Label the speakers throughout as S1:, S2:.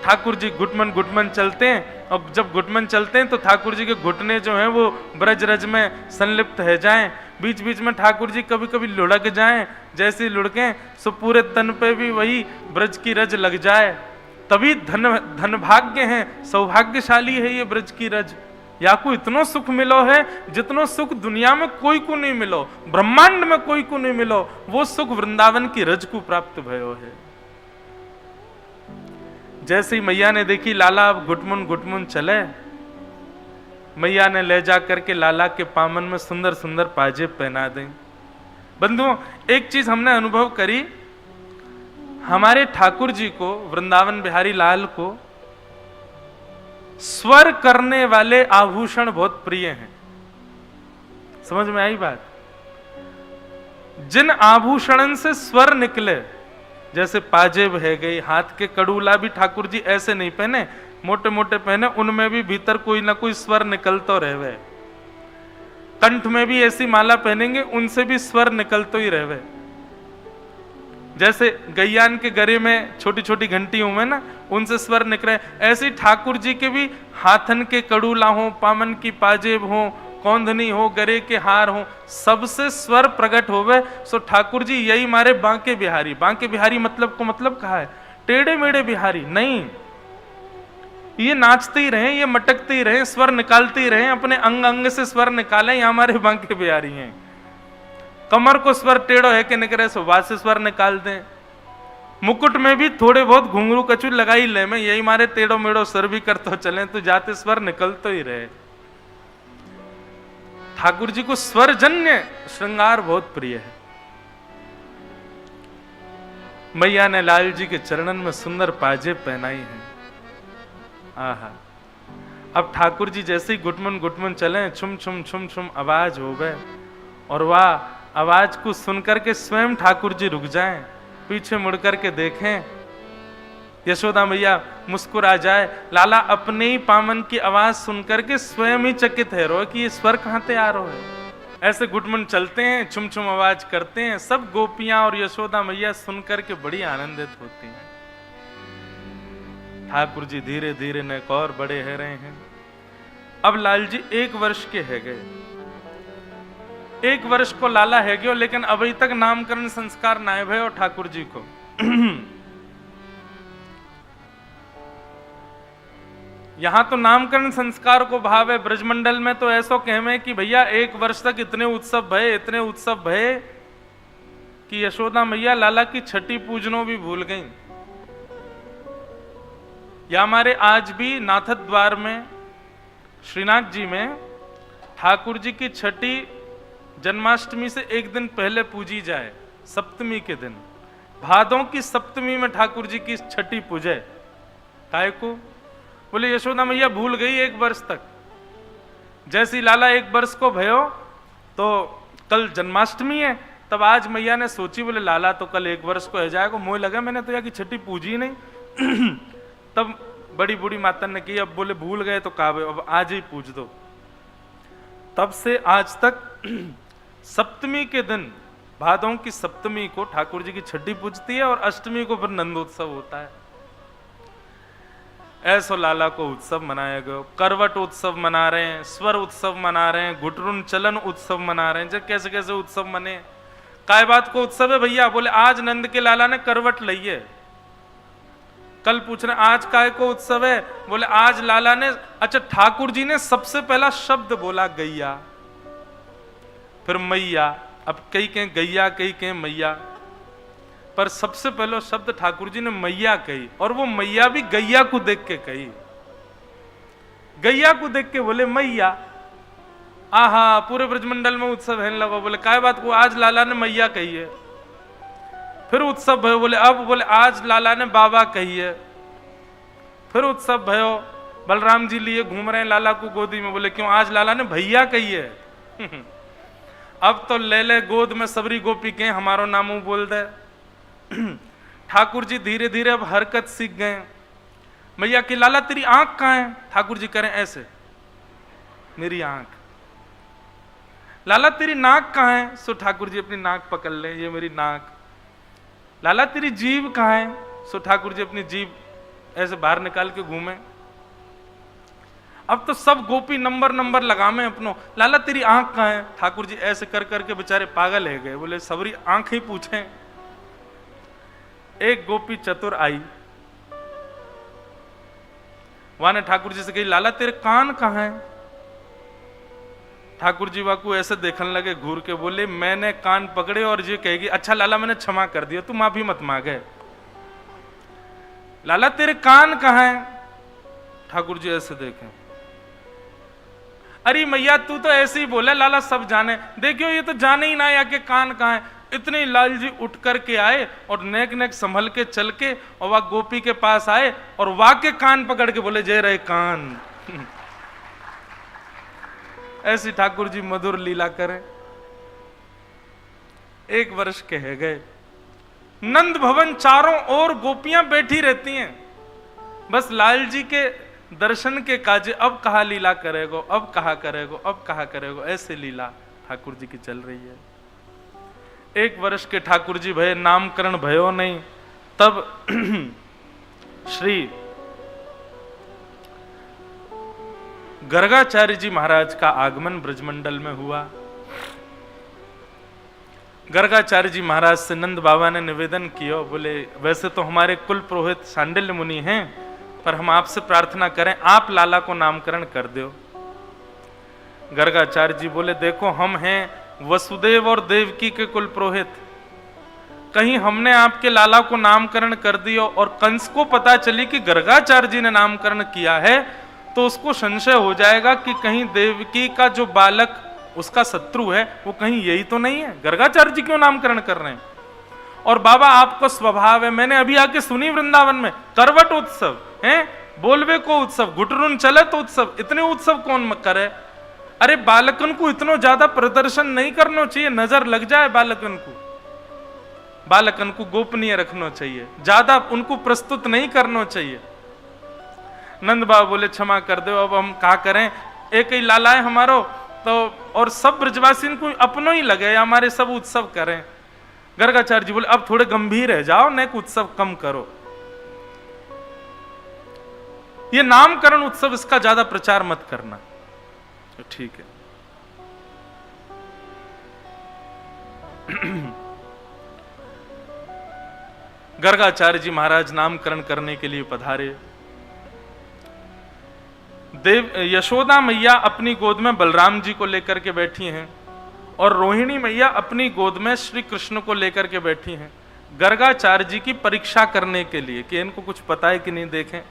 S1: ठाकुर जी घुटमन घुटमन चलते हैं, और जब घुटमन चलते हैं तो ठाकुर जी के घुटने जो हैं वो ब्रज रज में संलिप्त है जाएं। बीच बीच में ठाकुर जी कभी कभी लुढ़क जाएं, जैसे लुढ़कें सो पूरे तन पे भी वही ब्रज की रज लग जाए। तभी धन भाग्य है, सौभाग्यशाली है ये ब्रज की रज। या को इतनो सुख मिलो है जितनो सुख दुनिया में कोई को नहीं मिलो, ब्रह्मांड में कोई को नहीं मिलो, वो सुख वृंदावन की रज को प्राप्त भयो है। जैसे ही मैया ने देखी लाला अब घुटमुन घुटमुन चले, मैया ने ले जा करके लाला के पामन में सुंदर सुंदर पाजेब पहना दें। बंधुओं, एक चीज हमने अनुभव करी, हमारे ठाकुर जी को, वृंदावन बिहारी लाल को स्वर करने वाले आभूषण बहुत प्रिय हैं। समझ में आई बात? जिन आभूषणन से स्वर निकले, जैसे पाजेब है गई, हाथ के कड़ूला भी ठाकुर जी ऐसे नहीं पहने, मोटे मोटे पहने, उनमें भी भीतर कोई ना कोई स्वर निकलता रहवे। कंठ में भी ऐसी माला पहनेंगे, उनसे भी स्वर निकलते ही रहवे। जैसे गैयान के गले में छोटी छोटी घंटियों में ना, उनसे स्वर निकले, ऐसे ठाकुर जी के भी हाथन के कड़ूला हो, पामन की पाजेब हो, कौंधनी हो, गरे के हार हो, सबसे स्वर प्रकट होवे। सो ठाकुर जी यही मारे बांके बिहारी। बांके बिहारी मतलब को मतलब कहा है टेढ़े मेढ़े बिहारी नहीं, ये नाचते ही रहे, ये मटकते ही रहे, स्वर निकालते ही रहे, अपने अंग अंग से स्वर निकाले, ये हमारे बांके बिहारी हैं। कमर को स्वर टेढ़ो है कि निकले सो बात से स्वर निकाल दें। मुकुट में भी थोड़े बहुत घुंघरू कचू लगाई ले, में यही मारे टेढ़ो मेढ़ो स्वर भी करते चले, तो जाते स्वर निकलते ही रहे। ठाकुर जी को स्वरजन्य श्रृंगार बहुत प्रिय है। मैया ने लाल जी के चरणन में सुंदर पाजेब पहनाई है। आहा, अब ठाकुर जी जैसे ही घुटमन घुटमन चले, छुम छुम छुम छुम आवाज हो गए, और वाह आवाज को सुनकर के स्वयं ठाकुर जी रुक जाएं, पीछे मुड़ करके देखें, यशोदा मैया मुस्कुरा जाए, लाला अपने ही पामन की आवाज सुनकर के स्वयं ही चकित है रो कि ये स्वर कहां से आ रहा है। ऐसे घुटमन चलते हैं, छुम छुम आवाज करते हैं, सब गोपियां और यशोदा मैया सुनकर के बड़ी आनंदित होती हैं। ठाकुर जी धीरे धीरे नेक और बड़े है रहे हैं। अब लाल जी 1 वर्ष के है गए, 1 वर्ष को लाला है गयो, लेकिन अभी तक नामकरण संस्कार ना भय और ठाकुर जी को। यहां तो नामकरण संस्कार को भाव है, ब्रजमंडल में तो ऐसा कहमे कि भैया 1 वर्ष तक इतने उत्सव भये, इतने उत्सव भये कि यशोदा मैया लाला की छठी पूजनों भी भूल गई। या हमारे आज भी नाथद द्वार में, श्रीनाथ जी में ठाकुर जी की छठी जन्माष्टमी से 1 दिन पहले पूजी जाए, सप्तमी के दिन, भादों की सप्तमी में ठाकुर जी की छठी पूजे। काय को? बोले यशोदा मैया भूल गई 1 वर्ष तक। जैसी लाला 1 वर्ष को भयो तो कल जन्माष्टमी है, तब आज मैया ने सोची, बोले लाला तो कल 1 वर्ष को है जाएगा, मोह लगा मैंने तो यहाँ की छठी पूजी नहीं। तब बड़ी बूढ़ी माता ने की, अब बोले भूल गए तो कहा अब आज ही पूज दो। तब से आज तक सप्तमी के दिन, भादों की सप्तमी को ठाकुर जी की छठी पूजती है, और अष्टमी को फिर नंदोत्सव होता है। ऐसो लाला को उत्सव मनाया गया, करवट उत्सव मना रहे हैं, स्वर उत्सव मना रहे हैं, घुटरुन चलन उत्सव मना रहे हैं। जब कैसे कैसे उत्सव मने, काय बात को उत्सव है भैया? बोले आज नंद के लाला ने करवट ली है। कल पूछ रहे आज काय को उत्सव है? बोले आज लाला ने, अच्छा ठाकुर जी ने सबसे पहला शब्द बोला गैया, फिर मैया। अब कई कहें गैया, कई कहें मैया, पर सबसे पहला शब्द ठाकुर जी ने मैया कही, और वो मैया भी गैया को देख के कही। गैया को देख के बोले मैया। आहा, पूरे ब्रजमंडल में उत्सव है लगा। बोले काय बात को? आज लाला ने मैया कही है। फिर उत्सव भयो, बोले अब, बोले आज लाला ने बाबा कही है। फिर उत्सव भयो, बलराम जी लिए घूम रहे हैं लाला को गोदी में, बोले क्यों? आज लाला ने भैया कही है। अब तो ले ले गोद में सबरी गोपी के हमारो नामू बोल दे। ठाकुर जी धीरे धीरे अब हरकत सीख गए। मैया की लाला तेरी आंख कहां है? ठाकुर जी करें ऐसे, मेरी आंख। लाला तेरी नाक कहां है? सो ठाकुर जी अपनी नाक पकड़ ले, ये मेरी नाक। लाला तेरी जीभ कहां है? सो ठाकुर जी अपनी जीभ ऐसे बाहर निकाल के घूमे। अब तो सब गोपी नंबर नंबर लगामे अपनो, लाला तेरी आंख कहाँ है? ठाकुर जी ऐसे कर करके बेचारे पागल है गए, बोले सबरी आंख ही पूछे। एक गोपी चतुर आई, वहां ने ठाकुर जी से कही लाला तेरे कान कहाँ है? ठाकुर जी वाकू ऐसे देखने लगे घूर के, बोले मैंने कान पकड़े और ये कहेगी अच्छा लाला मैंने क्षमा कर दिया, तू माफी मत मांगे। लाला तेरे कान कहाँ है? ठाकुर जी ऐसे देखे, अरे मैया तू तो ऐसे ही बोला, लाला सब जाने, देखियो ये तो जाने ही ना या के कान कहाँ है। इतने लाल जी उठ करके आए और नेक नेक संभल के चल के और वह गोपी के पास आए और वह के कान पकड़ के बोले जय रहे कान। ऐसी ठाकुर जी मधुर लीला करें। 1 वर्ष के है गए, नंद भवन चारों ओर गोपियां बैठी रहती हैं, बस लाल जी के दर्शन के काजे अब कहा लीला करेगो, अब कहा करेगो, अब कहा करेगो, ऐसे लीला ठाकुर जी की चल रही है। 1 वर्ष के ठाकुर जी भय, नामकरण भयो नहीं। तब श्री गर्गाचार्य जी महाराज का आगमन ब्रजमंडल में हुआ। गर्गाचार्य जी महाराज से नंद बाबा ने निवेदन किया, बोले वैसे तो हमारे कुल पुरोहित सांडिल्य मुनि हैं, पर हम आपसे प्रार्थना करें आप लाला को नामकरण कर दो। गर्गाचार्य जी बोले देखो हम हैं वसुदेव और देवकी के कुल पुरोहित, कहीं हमने आपके लाला को नामकरण कर दिया और कंस को पता चली कि गर्गाचार्य जी ने नामकरण किया है तो उसको संशय हो जाएगा कि कहीं देवकी का जो बालक उसका शत्रु है वो कहीं यही तो नहीं है, गर्गाचार्य जी क्यों नामकरण कर रहे हैं। और बाबा आपको स्वभाव है, मैंने अभी आके सुनी वृंदावन में करवट उत्सव है, बोलवे को उत्सव, घुटरुन चलत उत्सव, इतने उत्सव कौन करे। अरे बालकन को इतना ज्यादा प्रदर्शन नहीं करना चाहिए, नजर लग जाए बालकन को, बालकन को गोपनीय रखना चाहिए, ज्यादा उनको प्रस्तुत नहीं करना चाहिए। नंद बाबा बोले क्षमा कर दो, अब हम क्या करें, एक ही लाला है हमारो तो, और सब ब्रजवासी को अपनो ही लगे हमारे सब उत्सव करें। गर्गाचार्य जी बोले अब थोड़े गंभीर है जाओ, नेक उत्सव कम करो, ये नामकरण उत्सव इसका ज्यादा प्रचार मत करना। ठीक है। गर्गाचार्य जी महाराज नामकरण करने के लिए पधारे। देव यशोदा मैया अपनी गोद में बलराम जी को लेकर के बैठी हैं और रोहिणी मैया अपनी गोद में श्री कृष्ण को लेकर के बैठी हैं, गर्गाचार्य जी की परीक्षा करने के लिए कि इनको कुछ पता है कि नहीं। देखें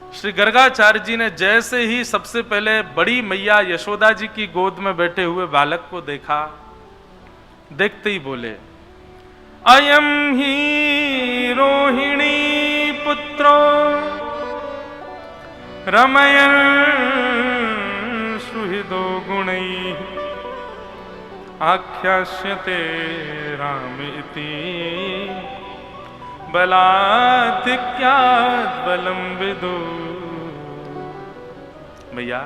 S1: श्री गर्गाचार्य जी ने जैसे ही सबसे पहले बड़ी मैया यशोदा जी की गोद में बैठे हुए बालक को देखा, देखते ही बोले अयम ही रोहिणी पुत्रो रमयन सुहृदो गुणैः आख्यास्यते राम इति बलाधिक्यात् बलं विदु। भैया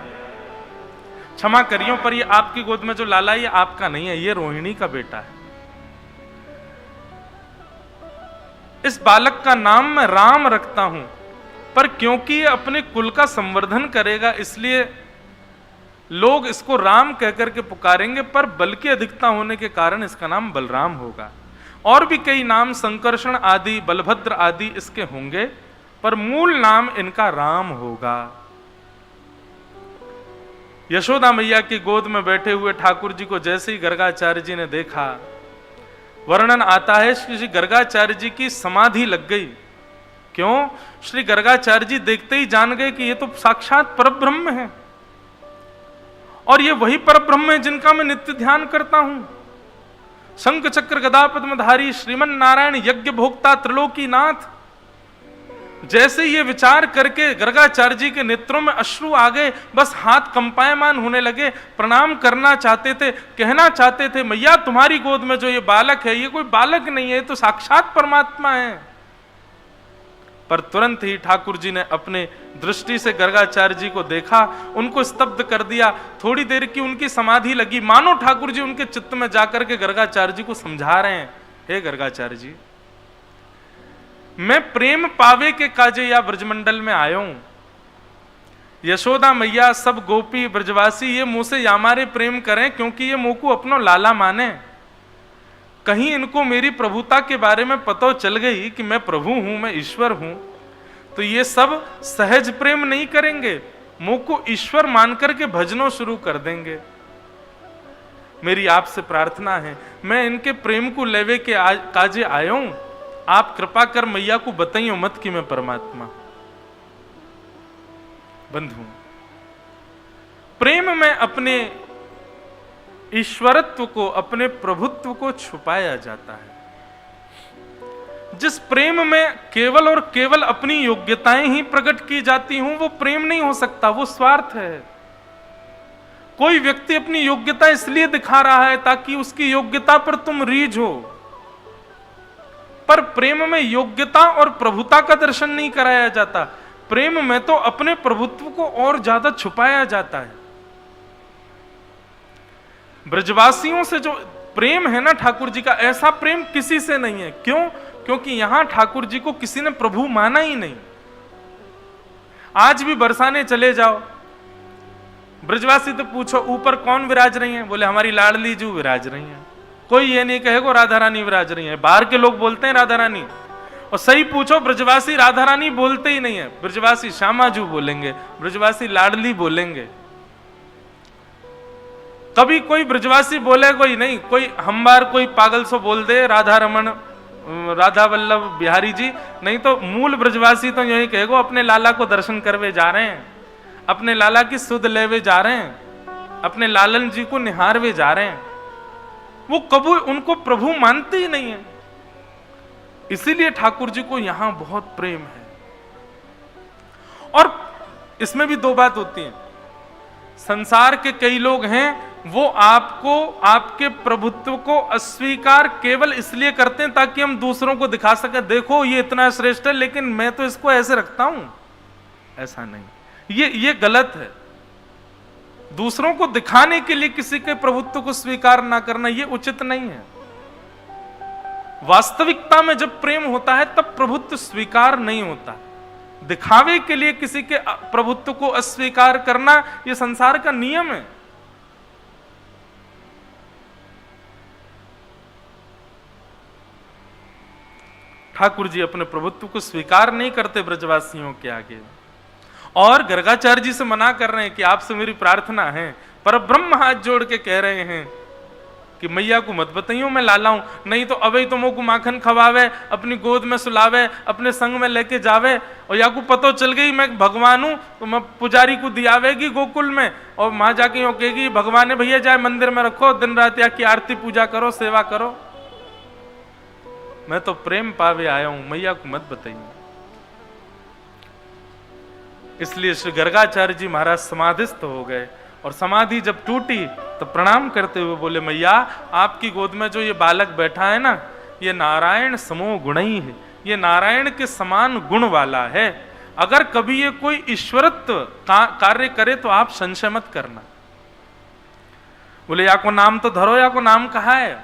S1: क्षमा करियो पर ये आपकी गोद में जो लाला है ये आपका नहीं है, ये रोहिणी का बेटा है। इस बालक का नाम मैं राम रखता हूं, पर क्योंकि ये अपने कुल का संवर्धन करेगा इसलिए लोग इसको राम कहकर के पुकारेंगे, पर बल की अधिकता होने के कारण इसका नाम बलराम होगा। और भी कई नाम संकर्षण आदि बलभद्र आदि इसके होंगे, पर मूल नाम इनका राम होगा। यशोदा मैया की गोद में बैठे हुए ठाकुर जी को जैसे ही गर्गाचार्य जी ने देखा, वर्णन आता है श्री गर्गाचार्य जी की समाधि लग गई। क्यों? श्री गर्गाचार्य जी देखते ही जान गए कि ये तो साक्षात परब्रह्म है, और ये वही परब्रह्म है जिनका मैं नित्य ध्यान करता हूं। शंख चक्र गदा पद्मधारी श्रीमन नारायण यज्ञ भोक्ता त्रिलोकी नाथ। जैसे ये विचार करके गर्गाचार्य जी के नेत्रों में अश्रु आ गए, बस हाथ कंपायमान होने लगे, प्रणाम करना चाहते थे, कहना चाहते थे मैया तुम्हारी गोद में जो ये बालक है ये कोई बालक नहीं है, ये तो साक्षात परमात्मा है। पर तुरंत ही ठाकुर जी ने अपने दृष्टि से गर्गाचार्य जी को देखा, उनको स्तब्ध कर दिया। थोड़ी देर की उनकी समाधि लगी, मानो ठाकुर जी उनके चित्त में जाकर के गर्गाचार्य जी को समझा रहे हैं, हे गर्गाचार्य जी मैं प्रेम पावे के काजे या ब्रजमंडल में आया हूं। यशोदा मैया सब गोपी ब्रजवासी ये मुझसे यामारे प्रेम करें क्योंकि ये मुंह को अपनो लाला माने। कहीं इनको मेरी प्रभुता के बारे में पता चल गई कि मैं प्रभु हूं, मैं ईश्वर हूं, तो ये सब सहज प्रेम नहीं करेंगे, मुंह को ईश्वर मान करके भजनों शुरू कर देंगे। मेरी आपसे प्रार्थना है, मैं इनके प्रेम को लेवे के काजे आया हूं, आप कृपा कर मैया को बताइयो मत कि मैं परमात्मा। बंधु, प्रेम में अपने ईश्वरत्व को, अपने प्रभुत्व को छुपाया जाता है। जिस प्रेम में केवल और केवल अपनी योग्यताएं ही प्रकट की जाती हूं, वो प्रेम नहीं हो सकता, वो स्वार्थ है। कोई व्यक्ति अपनी योग्यता इसलिए दिखा रहा है ताकि उसकी योग्यता पर तुम रीझ हो, पर प्रेम में योग्यता और प्रभुता का दर्शन नहीं कराया जाता। प्रेम में तो अपने प्रभुत्व को और ज्यादा छुपाया जाता है। ब्रजवासियों से जो प्रेम है ना ठाकुर जी का, ऐसा प्रेम किसी से नहीं है। क्यों? क्योंकि यहां ठाकुर जी को किसी ने प्रभु माना ही नहीं। आज भी बरसाने चले जाओ, ब्रजवासी तो पूछो ऊपर कौन विराज रही है, बोले हमारी लाडली जू विराज रही है। कोई ये नहीं कहेगा राधा रानी विराज रही है, बाहर के लोग बोलते हैं राधा रानी। और सही पूछो, ब्रजवासी राधा रानी बोलते ही नहीं है, ब्रजवासी श्यामाजू बोलेंगे, ब्रजवासी लाडली बोलेंगे। कभी कोई ब्रजवासी बोले कोई नहीं, कोई हम बार कोई पागल सो बोल दे राधा रमन, राधा वल्लभ बिहारी जी, नहीं तो मूल ब्रजवासी तो यही कहेगो अपने लाला को दर्शन करवे जा रहे हैं, अपने लाला की सुध लेवे जा रहे हैं, अपने लालन जी को निहारवे जा रहे हैं। वो कभी उनको प्रभु मानते ही नहीं है। इसीलिए ठाकुर जी को यहां बहुत प्रेम है। और इसमें भी दो बात होती है। संसार के कई लोग हैं, वो आपको, आपके प्रभुत्व को अस्वीकार केवल इसलिए करते हैं ताकि हम दूसरों को दिखा सके, देखो ये इतना श्रेष्ठ है लेकिन मैं तो इसको ऐसे रखता हूं। ऐसा नहीं, ये गलत है। दूसरों को दिखाने के लिए किसी के प्रभुत्व को स्वीकार ना करना ये उचित नहीं है। वास्तविकता में जब प्रेम होता है तब प्रभुत्व स्वीकार नहीं होता। दिखावे के लिए किसी के प्रभुत्व को अस्वीकार करना यह संसार का नियम है। ठाकुर जी अपने प्रभुत्व को स्वीकार नहीं करते ब्रजवासियों के आगे, और गर्गाचार्य जी से मना कर रहे हैं कि आपसे मेरी प्रार्थना है। पर ब्रह्म हाथ जोड़ के कह रहे हैं कि मैया को मत बताइयो मैं लाला हूं, नहीं तो अबे तो मुझको माखन खवावे, अपनी गोद में सुलावे, अपने संग में लेके जावे, और या को पतो चल गई मैं भगवान हूं तो मैं पुजारी को दियावेगी गोकुल में, और मां जाके यो कहेगी भगवान है भैया जाए मंदिर में रखो, दिन रात या की आरती पूजा करो, सेवा करो। मैं तो प्रेम पावे आया हूं, मैया को मत बताइए। इसलिए श्री गर्गाचार्य जी महाराज समाधिस्थ हो गए, और समाधि जब टूटी तो प्रणाम करते हुए बोले मैया आपकी गोद में जो ये बालक बैठा है ना, ये नारायण समो गुणी है, ये नारायण के समान गुण वाला है। अगर कभी ये कोई ईश्वरत्व कार्य करे तो आप संशय मत करना। बोले या को नाम तो धरो, या को नाम कहा है?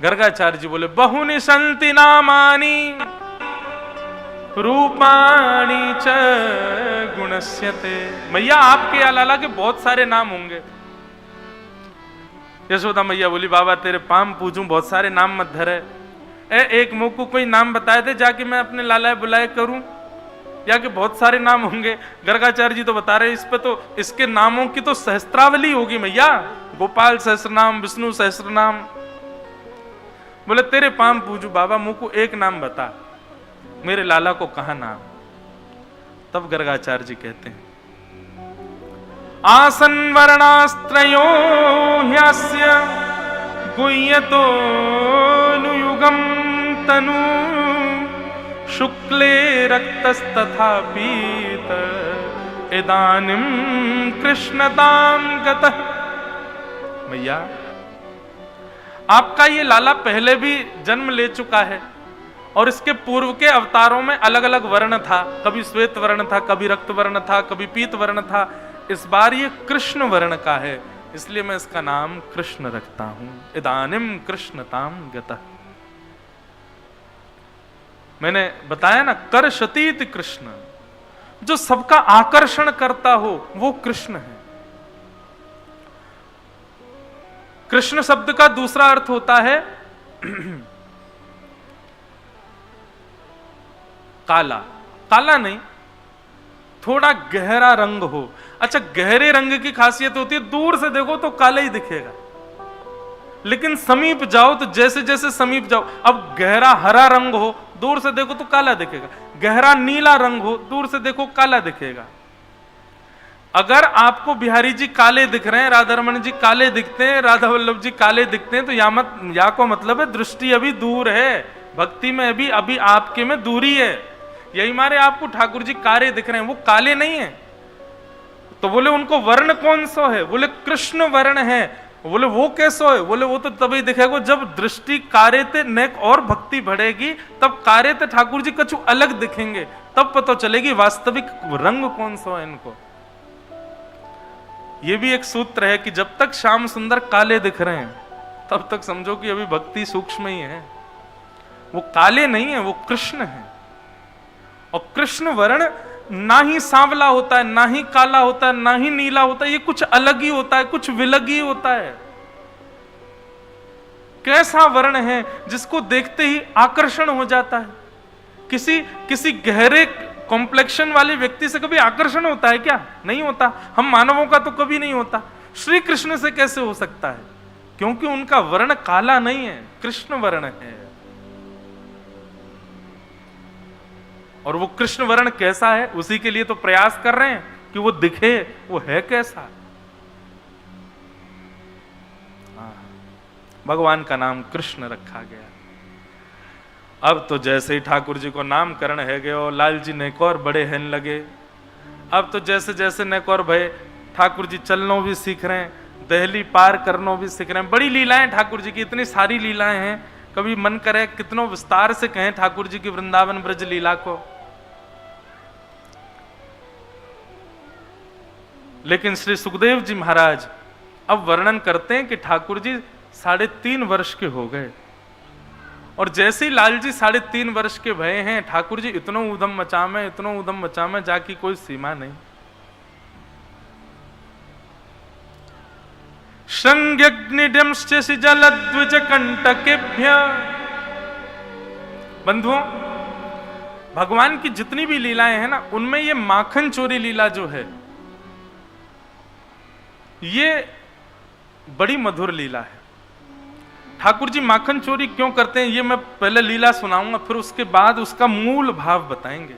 S1: गर्गाचार्य जी बोले बहुनि संति नामानि रूपाणी च गुणस्यते। मैया आपके अलाला के बहुत सारे नाम होंगे। यशोदा मैया बोली बाबा तेरे पाम पूजूं, बहुत सारे नाम मत धरे। एक मुंह को कोई नाम बताए थे जाके मैं अपने लाला बुलाए करूं, या कि बहुत सारे नाम होंगे। गर्गाचार्य जी तो बता रहे इस पे तो इसके नामों की तो सहस्त्रावली होगी मैया, गोपाल सहस्रनाम, विष्णु सहस्रनाम। बोले तेरे पाम पूजू बाबा, मुंह को एक नाम बता, मेरे लाला को कहा नाम। तब गर्गाचार्य जी कहते हैं आसन वर्णास्त्रयो ह्यस्य गुह्यतो नुयुगम तनु शुक्ले रक्तस्तथा पीत इदानीं कृष्णताम गतः। मैया आपका ये लाला पहले भी जन्म ले चुका है, और इसके पूर्व के अवतारों में अलग अलग वर्ण था, कभी श्वेत वर्ण था, कभी रक्त वर्ण था, कभी पीत वर्ण था। इस बार ये कृष्ण वर्ण का है, इसलिए मैं इसका नाम कृष्ण रखता हूं। इदानीम कृष्णताम गतः। मैंने बताया ना, कर्षतीति कृष्ण, जो सबका आकर्षण करता हो वो कृष्ण है। कृष्ण शब्द का दूसरा अर्थ होता है काला। काला नहीं, थोड़ा गहरा रंग हो। अच्छा, गहरे रंग की खासियत होती है दूर से देखो तो काला ही दिखेगा, लेकिन समीप जाओ तो जैसे जैसे समीप जाओ, अब गहरा हरा रंग हो दूर से देखो तो काला दिखेगा, गहरा नीला रंग हो दूर से देखो काला दिखेगा। अगर आपको बिहारी जी काले दिख रहे हैं, राधा रमन जी काले दिखते हैं, राधा वल्लभ जी काले दिखते हैं, तो या को मतलब है दृष्टि अभी दूर है, भक्ति में अभी आपके में दूरी है। यही मारे आपको ठाकुर जी काले दिख रहे हैं, वो काले नहीं है। तो बोले उनको वर्ण कौन सा है? बोले कृष्ण वर्ण है। बोले वो कैसा है? बोले वो तो तभी दिखेगा जब दृष्टि कार्य ते नेक और भक्ति बढ़ेगी, तब कार्य ते ठाकुर जी कछु अलग दिखेंगे, तब पता चलेगी वास्तविक रंग कौन सा है इनको। ये भी एक सूत्र है कि जब तक श्याम सुंदर काले दिख रहे हैं तब तक समझो कि अभी भक्ति सूक्ष्म ही है, वो काले नहीं है, वो कृष्ण है। और कृष्ण वर्ण ना ही सांवला होता है, ना ही काला होता है, ना ही नीला होता है, ये कुछ अलग ही होता है, कुछ विलग ही होता है। कैसा वर्ण है जिसको देखते ही आकर्षण हो जाता है। किसी गहरे कॉम्प्लेक्शन वाले व्यक्ति से कभी आकर्षण होता है क्या? नहीं होता। हम मानवों का तो कभी नहीं होता। श्री कृष्ण से कैसे हो सकता है? क्योंकि उनका वर्ण काला नहीं है, कृष्ण वर्ण है। और वो कृष्ण वर्ण कैसा है, उसी के लिए तो प्रयास कर रहे हैं कि वो दिखे, वो है कैसा। भगवान का नाम कृष्ण रखा गया। अब तो जैसे ही ठाकुर जी को नामकरण है गए और लाल जी नेकौर बड़े हैन लगे। अब तो जैसे जैसे नेकौर भय, ठाकुर जी चलनो भी सीख रहे हैं, दहली पार करनो भी सीख रहे हैं। बड़ी लीलाएं ठाकुर जी की, इतनी सारी लीलाएं हैं, कभी मन करे कितनों विस्तार से कहें ठाकुर जी की वृंदावन ब्रज लीला को। लेकिन श्री सुखदेव जी महाराज अब वर्णन करते हैं कि ठाकुर जी 3.5 वर्ष के हो गए, और जैसे ही लाल जी 3.5 वर्ष के भय हैं, ठाकुर जी इतनो उधम मचामे, इतनो उधम मचामे, जाकी कोई सीमा नहीं। श्रृंग्यग्निडंश्च जलद्विज कंटकेभ्य। बंधुओं, भगवान की जितनी भी लीलाएं हैं ना, उनमें ये माखन चोरी लीला जो है, ये बड़ी मधुर लीला है। ठाकुर जी माखन चोरी क्यों करते हैं, ये मैं पहले लीला सुनाऊंगा, फिर उसके बाद उसका मूल भाव बताएंगे।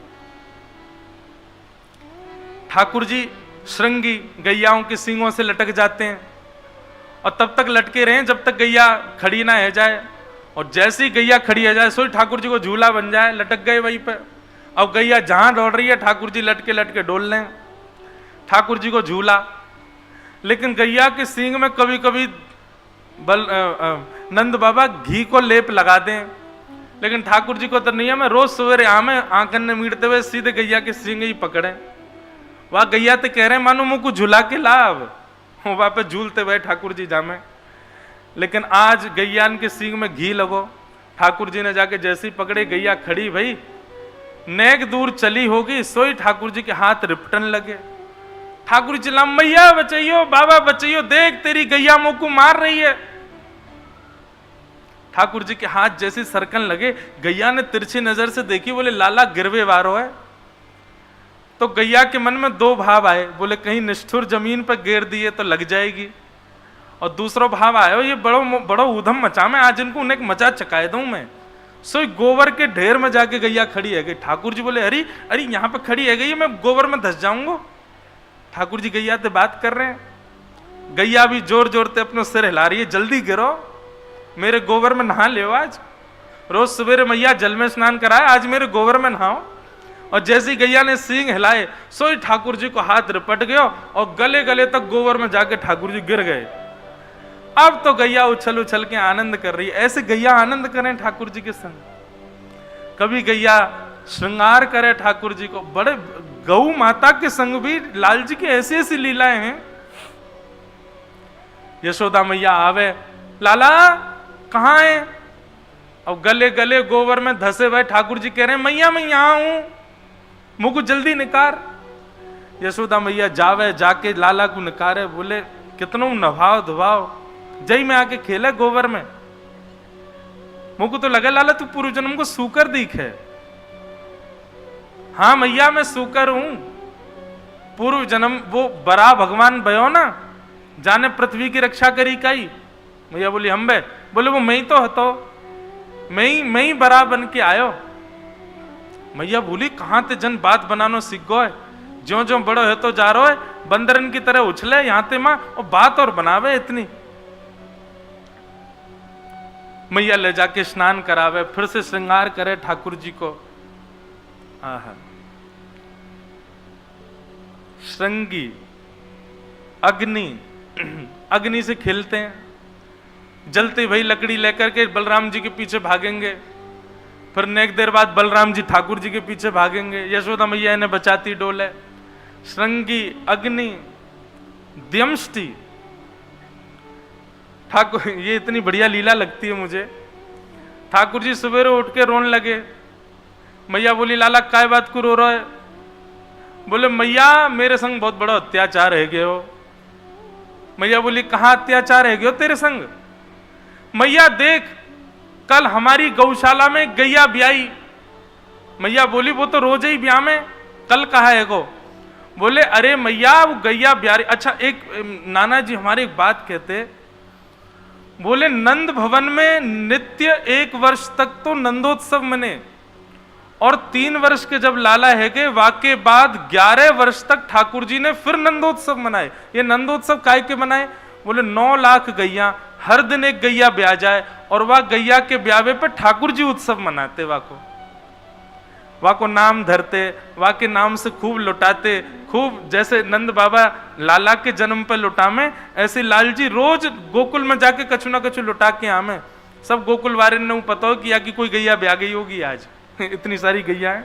S1: ठाकुर जी श्रृंगी गैयाओं के सींगों से लटक जाते हैं, और तब तक लटके रहे जब तक गैया खड़ी ना हो जाए, और जैसे ही गैया खड़ी हो जाए सोई ठाकुर जी को झूला बन जाए, लटक गए वहीं पर। अब गैया जहां दौड़ रही है, ठाकुर जी लटके लटके डोल लें, ठाकुर जी को झूला। लेकिन गैया के सींग में कभी कभी नंद बाबा घी को लेप लगा दें, लेकिन ठाकुर जी को तो नहीं है। मैं रोज सवेरे आंखन ने मीटते हुए सीधे गैया के सींग ही पकड़े। वह गैया तो कह रहे हैं मानो मुझको झुला के लाभ, वहां पे झूलते हुए ठाकुर जी जामे। लेकिन आज गैयान के सींग में घी लगो, ठाकुर जी ने जाके जैसे ही पकड़े, गैया खड़ी भाई, नेक दूर चली होगी, सोई ठाकुर जी के हाथ रिपटन लगे। ठाकुर जी चिल्ला, मैया बचाइयो, बाबा बचाइयो, देख तेरी गैया मुंह को मार रही है। ठाकुर जी के हाथ जैसे सरकन लगे, गैया ने तिरछी नजर से देखी, बोले लाला गिरवे वारो है। तो गैया के मन में 2 भाव आए, बोले कहीं निष्ठुर जमीन पर गिर दिए तो लग जाएगी, और दूसरा भाव आया ये बड़ो उधम मचा, मैं आज इनको उन्हें मचा चकाए दूं मैं। सो गोबर के ढेर में जाके गैया खड़ी है गई। ठाकुर जी बोले अरे अरे यहाँ पे खड़ी है गई, मैं गोबर में धस जाऊंगा। ठाकुर जी गैया से बात कर रहे हैं, गैया भी जोर जोर से अपने सिर हिला रही है, जल्दी गिरो, मेरे गोबर में नहा ले। आज रोज सवेरे मैया जल में स्नान कराए, आज मेरे गोबर में नहाओ। और जैसी गैया ने सींग हिलाए, सोई ठाकुर जी को हाथ रिपट गया, और गले गले तक गोबर में जाके ठाकुर जी गिर गए। अब तो गैया उछल उछल के आनंद कर रही है। ऐसे गैया आनंद करें ठाकुर जी के संग। कभी गैया श्रृंगार करे ठाकुर जी को, बड़े गौ माता के संग भी लाल जी की ऐसी ऐसी लीलाएं हैं। यशोदा मैया आवे, लाला कहाँ है? और गले गले गोबर में धसे हुए ठाकुर जी कह रहे हैं मैया मैं यहां हूं, मुझको जल्दी निकार। यशोदा मैया जावे, जाके लाला को निकारे, बोले कितनो नभाव धुभाव, जय में आके खेले गोबर में। मुझको तो लगा लाला तू पूर्व जन्म को सूकर दिखे। हाँ मैया मैं सूकर हूं, पूर्व जन्म वो बरा भगवान भयो ना, जाने पृथ्वी की रक्षा करी काई। मैया बोली हम बे, बोले वो मैं ही तो हतो, मैं ही बरा बन के आयो। मैया बोली कहां ते जन बात बनानो सीख गो है, ज्यो ज्यो बड़ो है तो जा रो है, बंदरन की तरह उछले यहां ते मां और बात और बनावे इतनी। मैया ले जाके स्नान करावे, फिर से श्रृंगार करे ठाकुर जी को। आहा, श्रृंगी अग्नि, अग्नि से खेलते हैं, जलते भाई लकड़ी लेकर के बलराम जी के पीछे भागेंगे, फिर नेक देर बाद बलराम जी ठाकुर जी के पीछे भागेंगे, यशोदा मैया इन्हें बचाती डोले। श्रृंगी अग्नि द्यमष्टि, ठाकुर, ये इतनी बढ़िया लीला लगती है मुझे। ठाकुर जी सवेरे उठ के रोने लगे। मैया बोली लाला काय बात को रो रहा है? बोले मैया मेरे संग बहुत बड़ा अत्याचार है गए हो। मैया बोली कहां अत्याचार है गए हो तेरे संग? मैया देख कल हमारी गौशाला में गैया ब्याई। मैया बोली वो तो रोज ही ब्याह में, कल कहा है गो? बोले अरे मैया वो गैया ब्याह। अच्छा एक नाना जी हमारे एक बात कहते, बोले नंद भवन में नित्य 1 वर्ष तक तो नंदोत्सव मने, और 3 वर्ष के जब लाला है गए वाके बाद 11 वर्ष तक ठाकुर जी ने फिर नंदोत्सव मनाए। ये नंदोत्सव काय के मनाए? बोले 9 लाख गैया, हर दिन एक गैया ब्याह जाए, और वह गैया के ब्यावे पे ठाकुर जी उत्सव मनाते, वाको नाम धरते, वाके नाम से खूब लुटाते, खूब जैसे नंद बाबा लाला के जन्म पे लुटामे, ऐसे लाल जी रोज गोकुल में जाके कछु ना कछु लुटा के आमे। सब गोकुल वाले ने पता हो कि या कि कोई गैया ब्याह गई होगी आज इतनी सारी गैया है।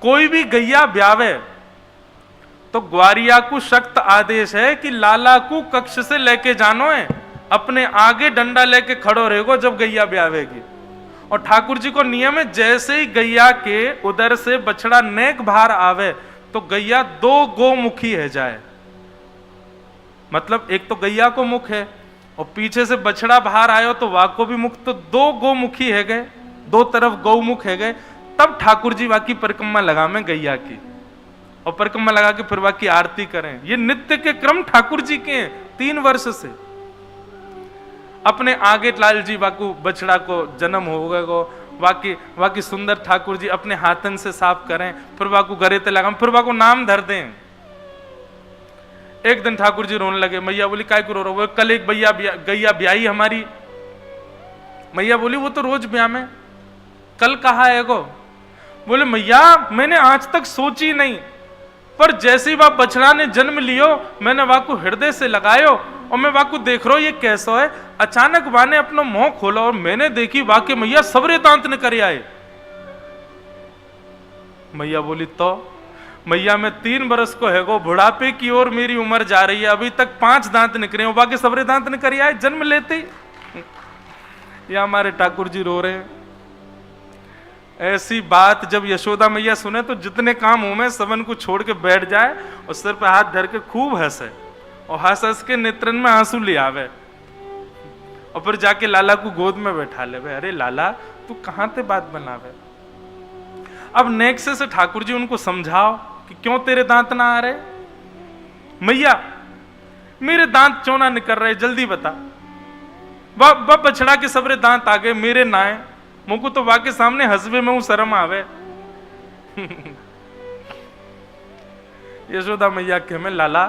S1: कोई भी गैया ब्यावे तो ग्वारिया को सख्त आदेश है कि लाला को कक्ष से लेके जानो है, अपने आगे डंडा लेके खड़ो रहेगो जब गैया ब्यावेगी। और ठाकुर जी को नियम है जैसे ही गैया के उधर से बछड़ा नेक बाहर आवे तो गैया 2 गोमुखी है जाए, मतलब एक तो गैया को मुख है और पीछे से बछड़ा बाहर आयो तो वाको भी मुख, तो 2 गोमुखी है गए, 2 तरफ गौमुख है गए। तब ठाकुर जी वाकी परिक्रमा लगा में गैया की, और परिक्रमा लगा के फिर वाकी आरती करें। ये नित्य के क्रम ठाकुर जी के हैं 3 वर्ष से। अपने आगे लाल जी वाकू बछड़ा को जन्म हो गए को वाकी सुंदर ठाकुर जी अपने हाथन से साफ करें, फिर वाकू गरे ते लगाम, फिर वाकू नाम धर दें। एक दिन ठाकुर जी रोने लगे। मैया बोली काय को रो रहे हो? कल एक गैया ब्याई हमारी। मैया बोली वो तो रोज ब्याह में, कल कहा है गो? बोले मैया मैंने आज तक सोची नहीं, पर जैसे ही वह बछड़ा ने जन्म लियो मैंने वाकू हृदय से लगायो, और मैं वाकू देख रहा हूं ये कैसा है। अचानक वाने अपना मुंह खोला और मैंने देखी वाके मैया सबरे दांत न कर आए। मैया बोली तो मैया मैं 3 बरस को है गो, बुढ़ापे की ओर मेरी उम्र जा रही है, अभी तक 5 दांत निकले हो, बाकी सबरे दांत न कर आए जन्म लेते ही। या हमारे ठाकुर जी रो रहे हैं। ऐसी बात जब यशोदा मैया सुने तो जितने काम हो में सबन को छोड़ के बैठ जाए और सिर पे हाथ धर के खूब हंसे, और हंस हंस के नेत्रन में आंसू ले आवे, और फिर जाके लाला को गोद में बैठा ले। अरे लाला तू कहां ते बात बनावे? अब नेक्स्ट से ठाकुर जी उनको समझाओ कि क्यों तेरे दांत ना आ रहे? मैया मेरे दांत क्यों ना निकल रहे, जल्दी बता। बछड़ा के सबरे दांत आ गए, मेरे ना है। मुझको तो वाके सामने हंसवे में शर्म आवे। यशोदा मैया के में लाला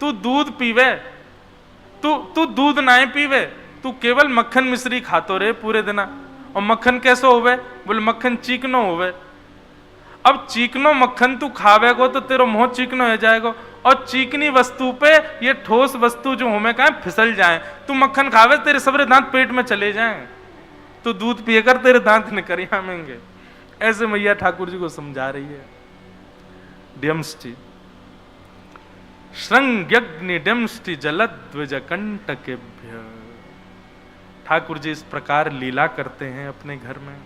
S1: तू दूध पीवे, तू दूध ना पीवे, तू केवल मक्खन मिश्री खातो रे पूरे दिन। और मक्खन कैसे होवे? बोले मक्खन चीकनो होवे। अब चीकनो मक्खन तू खावेगो तो तेरो मुंह चीकनो हो जाएगा, और चीकनी वस्तु पे ये ठोस वस्तु जो हमें कहा फिसल जाए। तू मक्खन खावे तेरे सबरे दांत पेट में चले जाएं, तो दूध पिएकर तेरे दांत निकल आमेंगे। ऐसे मैया ठाकुर जी को समझा रही है। डियमष्टि श्रृंग्यग्नि डियमष्टि जलध्वज कंटकेभ्य। ठाकुर जी इस प्रकार लीला करते हैं अपने घर में।